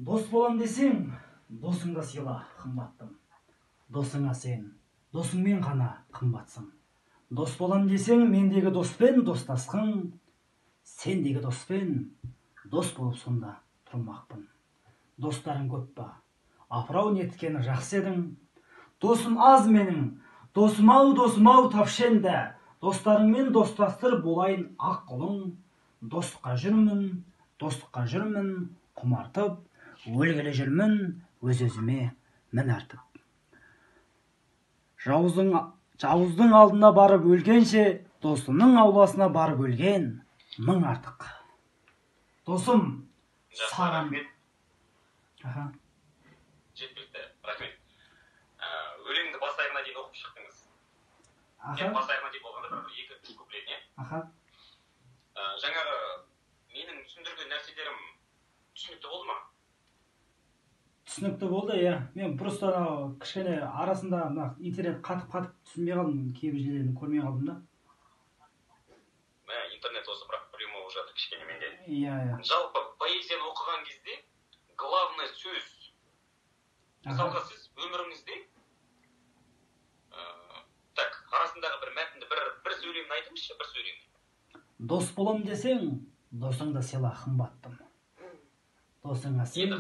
Дос болам десең, досыңда сыйла, қымбаттым. Досыңа сен, досыңмен ғана қымбатсың. Дос болам десең, мендегі доспен достасқың, сендегі доспен дос болып сонда тұрмақпын. Достарың көп па? Апырау неткені жақсы едің. Досым аз менің, досым-ау тапшенді. Достарыңмен достастыр болайын ақ құлың. Достыққа жүрмін, құмартып, өлгелі жүрмін, өз-өзіме мін артып. Жауыздың алдына барып өлгенше, досының ауласына барып өлген мың артық. Досым, саған... Жеткілікті, рахмет. Өлеңді бас аяғына дейін оқып шықтыңыз. Бас аяғына дейін болғанда бір-екі куплет, не? Жаңағы менің түсіндірген нәрселерім түсінікті болды ма? Түсінікті болды, иә. Мен просто кішкене арасында интернет қатып түсінбей қалдым, кейбір жерлерін көрмей қалдым да. Интернет осы бірақ прямой болып жатыр кішкене менде. Иә. Жалпы поэзияны оқыған кезде главный сөз. Мысалға сіз өміріңізде арасындағы бір мәтінді бір сөйлемін айтыңызшы, бір сөйлемін. Дос болам десең, досыңды сыйла, қымбаттым. Досыңа сен,